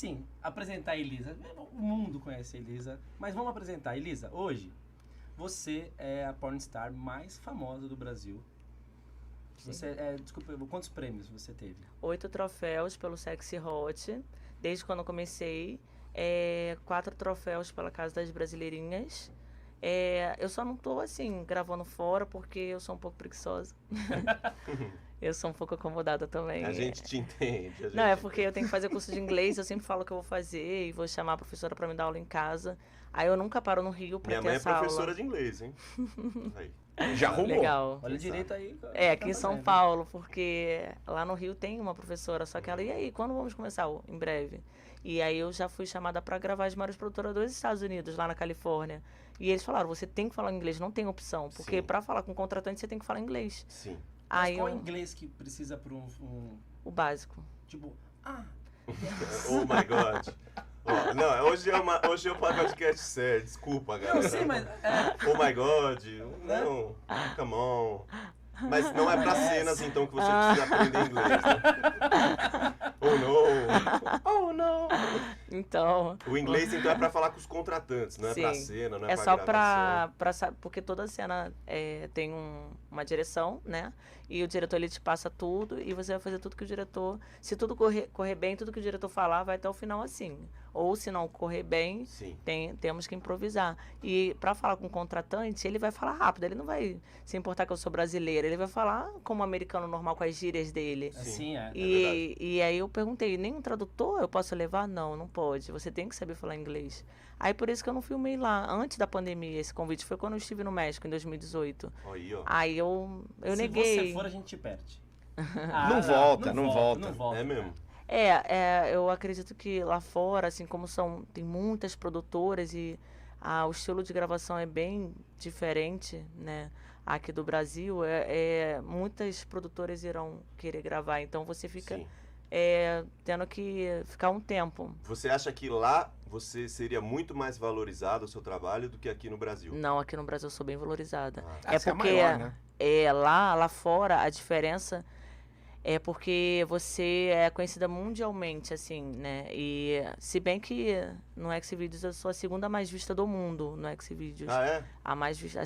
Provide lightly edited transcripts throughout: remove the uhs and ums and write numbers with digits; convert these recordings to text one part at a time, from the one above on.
assim, apresentar a Elisa. O mundo conhece a Elisa, mas vamos apresentar. Elisa, hoje, você é a pornstar mais famosa do Brasil. Você desculpa, quantos prêmios você teve? 8 troféus pelo Sexy Hot, desde quando eu comecei. 4 troféus pela Casa das Brasileirinhas. Eu só não tô, assim, gravando fora porque eu sou um pouco preguiçosa. Eu sou um pouco acomodada também. A gente te entende. Não, é porque eu tenho que fazer curso de inglês, eu sempre falo que eu vou fazer e vou chamar a professora para me dar aula em casa. Aí eu nunca paro no Rio para ter Minha mãe é essa professora aula. de inglês, hein? Aí. Já arrumou. Legal. Olha direito aí. Aqui em São Paulo, porque lá no Rio tem uma professora, só que ela, e aí, quando vamos começar? Em breve. E aí eu já fui chamada para gravar as maiores produtoras dos Estados Unidos, lá na Califórnia. E eles falaram, você tem que falar inglês, não tem opção, porque para falar com contratante você tem que falar inglês. Sim. Mas Aí qual inglês que precisa para o básico. Tipo, Oh my God. Ó, não, hoje é o podcast sério, desculpa, galera. Eu sei, mas... Oh my God, não, come on. Mas não é pra cenas, então, que você precisa aprender inglês, né? Oh, no. Oh, no. Então... O inglês, então, é pra falar com os contratantes, não é Sim. pra cena, não é, É pra só gravação. porque toda cena tem uma direção, né? E o diretor, ele te passa tudo e você vai fazer tudo que o diretor... Se tudo correr bem, tudo que o diretor falar vai até o final assim. Ou se não correr bem, temos que improvisar. E para falar com o contratante, ele vai falar rápido, ele não vai se importar que eu sou brasileira, ele vai falar como americano normal, com as gírias dele. Sim, é verdade. E aí eu perguntei, nenhum tradutor eu posso levar? Não, não pode, você tem que saber falar inglês. Aí por isso que eu não filmei lá, antes da pandemia, esse convite foi quando eu estive no México, em 2018. Aí, ó. Aí eu neguei. Se você for, a gente te perde. Não volta. É mesmo. Eu acredito que lá fora, assim como tem muitas produtoras e o estilo de gravação é bem diferente, né? Aqui do Brasil, muitas produtoras irão querer gravar, então você fica tendo que ficar um tempo. Você acha que lá você seria muito mais valorizado o seu trabalho do que aqui no Brasil? Não, aqui no Brasil eu sou bem valorizada. Porque é maior, né? Lá fora a diferença é porque você é conhecida mundialmente, assim, né? E se bem que no Xvideos eu sou a segunda mais vista do mundo no Xvideos. Ah, é? A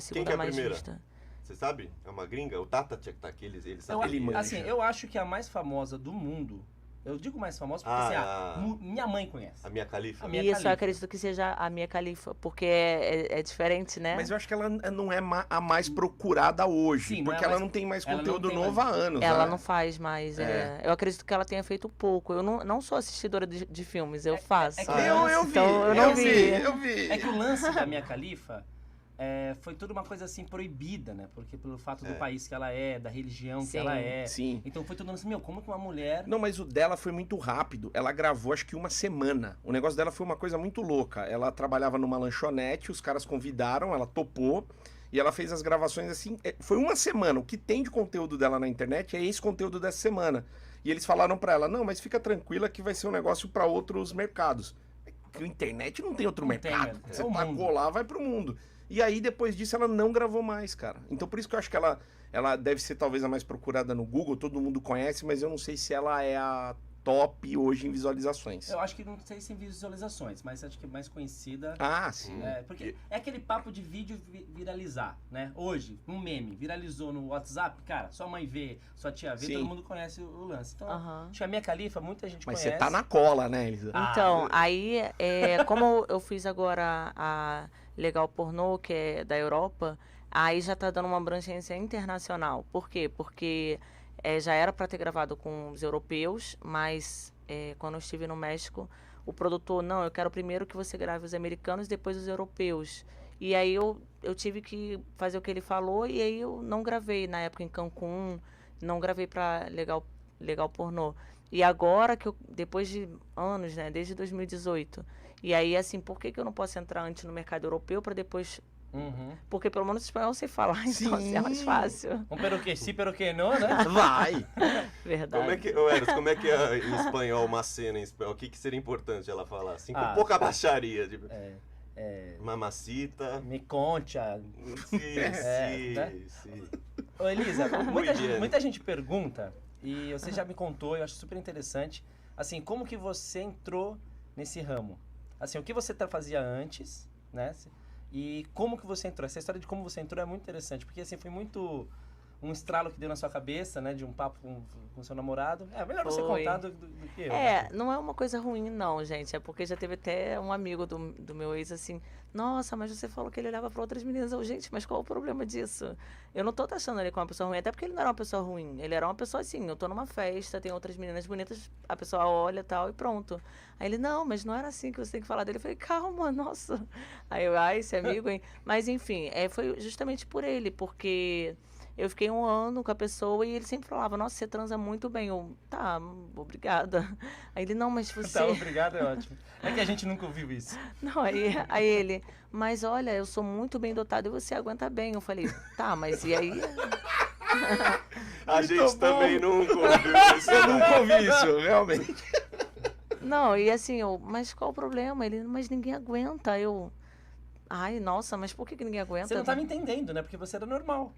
segunda Quem que é a mais primeira? vista. Você sabe? É uma gringa? O Tata tinha que estar aqui, ele sabe. Eu acho que a mais famosa do mundo, eu digo mais famosa porque minha mãe conhece. A Mia Khalifa. Isso, eu acredito que seja a Mia Khalifa, porque é diferente, né? Mas eu acho que ela não é a mais procurada hoje, Sim, porque ela não tem mais conteúdo novo há anos. Ela né? não faz mais. Eu acredito que ela tenha feito pouco. Eu não sou assistidora de filmes, eu faço. Eu vi. Então, eu vi. É que o lance da Mia Khalifa foi tudo uma coisa assim proibida, né? Porque pelo fato do país que ela é, da religião que ela é. Sim. Então foi tudo assim, como que uma mulher... Não, mas o dela foi muito rápido. Ela gravou acho que uma semana. O negócio dela foi uma coisa muito louca. Ela trabalhava numa lanchonete, os caras convidaram, ela topou. E ela fez as gravações assim, foi uma semana. O que tem de conteúdo dela na internet é esse conteúdo dessa semana. E eles falaram pra ela, não, mas fica tranquila que vai ser um negócio pra outros mercados. Que a internet não tem outro mercado. Você tacou lá, vai pro mundo. E aí, depois disso, ela não gravou mais, cara. Então, por isso que eu acho que ela deve ser talvez a mais procurada no Google, todo mundo conhece, mas eu não sei se ela é a top hoje em visualizações. Eu acho que não sei se em visualizações, mas acho que é mais conhecida. Ah, sim. Porque é aquele papo de vídeo viralizar, né? Hoje, um meme viralizou no WhatsApp, cara, sua mãe vê, sua tia vê, todo mundo conhece o lance. Então, acho que a Mia Khalifa, muita gente conhece. Mas você tá na cola, né, Elisa? Então, aí, como eu fiz agora a Legal Pornô, que é da Europa, aí já tá dando uma abrangência internacional. Por quê? Porque já era para ter gravado com os europeus, mas quando eu estive no México, o produtor, não, eu quero primeiro que você grave os americanos, depois os europeus. E aí eu tive que fazer o que ele falou, e aí eu não gravei na época em Cancún, não gravei para Legal Pornô. E agora, depois de anos, né, desde 2018, e aí assim, por que eu não posso entrar antes no mercado europeu para depois... Porque pelo menos espanhol você falar, então assim, é mais fácil. Pero que sí, pero que no, né? Vai! Verdade. Como é que é em espanhol uma cena em espanhol? O que seria importante ela falar? Assim, com pouca baixaria. Tipo, mamacita. Me concha. Sim. Ô, Elisa, muita gente pergunta, e você já me contou, eu acho super interessante, assim, como que você entrou nesse ramo? Assim, o que você fazia antes, né? E como que você entrou? Essa história de como você entrou é muito interessante, porque assim, foi muito um estralo que deu na sua cabeça, né? De um papo com seu namorado. É melhor você Foi. contar do que eu. Não é uma coisa ruim, não, gente. É porque já teve até um amigo do meu ex assim, nossa, mas você falou que ele olhava para outras meninas. Eu, gente, mas qual o problema disso? Eu não tô taxando ele como uma pessoa ruim, até porque ele não era uma pessoa ruim. Ele era uma pessoa assim, eu tô numa festa, tem outras meninas bonitas, a pessoa olha e tal, e pronto. Aí ele, não, mas não era assim que você tem que falar dele. Eu falei, calma, nossa. Aí eu, esse amigo, hein? Mas enfim, foi justamente por ele, porque eu fiquei 1 ano com a pessoa e ele sempre falava, nossa, você transa muito bem. Eu, tá, obrigada. Aí ele, não, mas você... Tá, obrigado, é ótimo. É que a gente nunca ouviu isso. Não, aí ele, mas olha, eu sou muito bem dotado e você aguenta bem. Eu falei, tá, mas e aí? A gente também nunca ouviu isso. Eu nunca ouvi isso, realmente. Não, e assim, mas qual o problema? Ele, mas ninguém aguenta. Eu, ai, nossa, mas por que ninguém aguenta? Você não tava entendendo, né? Porque você era normal.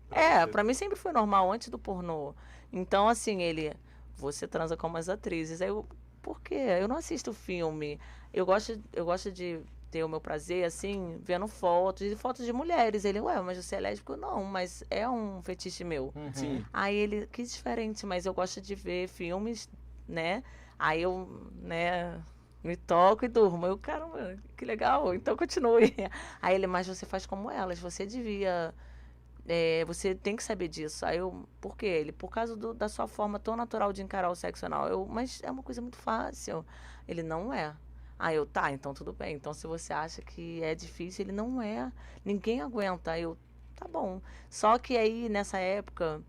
Pra mim sempre foi normal, antes do pornô. Então, assim, ele, você transa com as atrizes. Aí eu, por quê? Eu não assisto filme. Eu gosto de ter o meu prazer, assim, vendo fotos de mulheres. Ele, ué, mas você é lésbico? Não, mas é um fetiche meu. Sim. Aí ele, que diferente, mas eu gosto de ver filmes, né? Aí eu, né, me toco e durmo. Eu, caramba, que legal, então continue. Aí ele, mas você faz como elas, você devia... você tem que saber disso. Aí eu, por quê? Ele, por causa da sua forma tão natural de encarar o sexo anal. Eu, mas é uma coisa muito fácil. Ele, não é. Aí eu, tá, então tudo bem. Então se você acha que é difícil, ele, não é. Ninguém aguenta. Aí eu, tá bom. Só que aí, nessa época,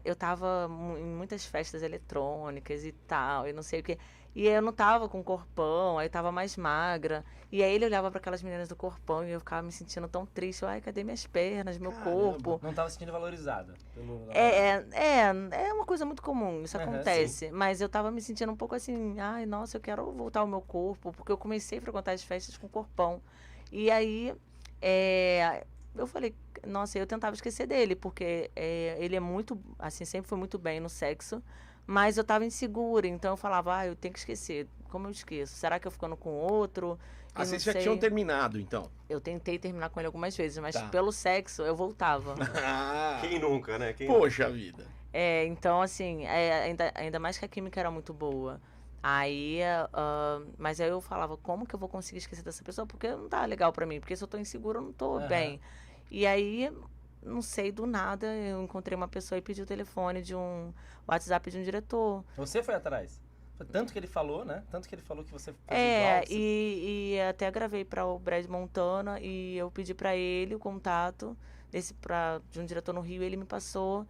eu tava em muitas festas eletrônicas e tal, e não sei o quê. E eu não tava com corpão, aí eu tava mais magra. E aí ele olhava para aquelas meninas do corpão e eu ficava me sentindo tão triste. Ai, cadê minhas pernas, meu corpo? Não tava se sentindo valorizada. É uma coisa muito comum, isso Aham, acontece. Mas eu tava me sentindo um pouco assim, ai, nossa, eu quero voltar ao meu corpo, porque eu comecei a frequentar as festas com corpão. E aí, eu falei, nossa, eu tentava esquecer dele, porque ele é muito, assim, sempre foi muito bem no sexo. Mas eu tava insegura, então eu falava, eu tenho que esquecer. Como eu esqueço? Será que eu ficando com outro? Eu Vocês não já sei. tinham terminado, então. Eu tentei terminar com ele algumas vezes, mas Tá. pelo sexo eu voltava. Quem nunca, né? Poxa vida. Então, assim, ainda mais que a química era muito boa. Aí, mas aí eu falava, como que eu vou conseguir esquecer dessa pessoa? Porque não tá legal pra mim, porque se eu tô insegura, eu não tô bem. E aí, não sei, do nada, eu encontrei uma pessoa e pedi o telefone de um WhatsApp de um diretor. Você foi atrás. Tanto que ele falou, né? Tanto que ele falou que você fez igual. E até gravei para o Brad Montana e eu pedi para ele o contato de um diretor no Rio, ele me passou.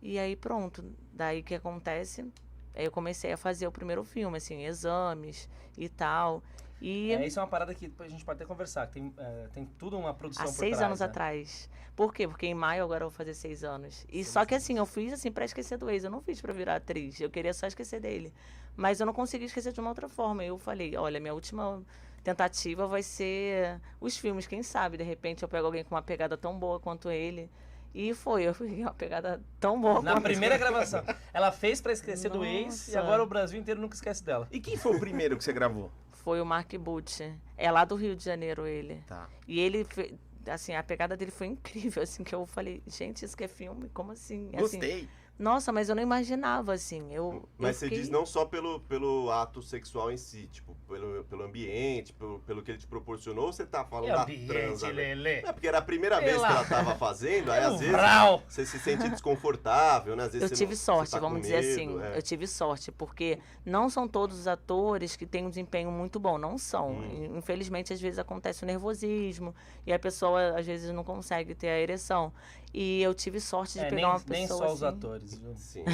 E aí pronto, daí o que acontece? Aí eu comecei a fazer o primeiro filme, assim, exames e tal. E Isso é uma parada que a gente pode até conversar. Tem tudo uma produção há por 6 trás, anos né? atrás. Por quê? Porque em maio agora eu vou fazer 6 anos. E só que assim, eu fiz assim pra esquecer do ex. Eu não fiz pra virar atriz. Eu queria só esquecer dele. Mas eu não consegui esquecer de uma outra forma. Eu falei, olha, minha última tentativa vai ser os filmes. Quem sabe, de repente, eu pego alguém com uma pegada tão boa quanto ele. E eu fui uma pegada tão boa Na quanto primeira gravação. Ela fez pra esquecer do ex e Nossa. agora o Brasil inteiro nunca esquece dela. E quem foi o primeiro que você gravou? Foi o Mark Butch. É lá do Rio de Janeiro ele. Tá. E ele, assim, a pegada dele foi incrível, assim, que eu falei, gente, isso que é filme? Como assim? Assim, Gostei. nossa, mas eu não imaginava, assim. Mas você fiquei... diz não só pelo ato sexual em si, tipo, pelo ambiente, pelo que ele te proporcionou, ou você tá falando da transa, né? Lelê. É porque era a primeira vez que ela tava fazendo, aí às vezes Vral. você se sente desconfortável, né? Às vezes Eu você tive não- você sorte, tá com vamos dizer medo, assim. é. Eu tive sorte, porque não são todos os atores que têm um desempenho muito bom, não são. Infelizmente, às vezes acontece o nervosismo e a pessoa, às vezes, não consegue ter a ereção. E eu tive sorte de pegar uma pessoa nem só os assim. atores, viu? Sim.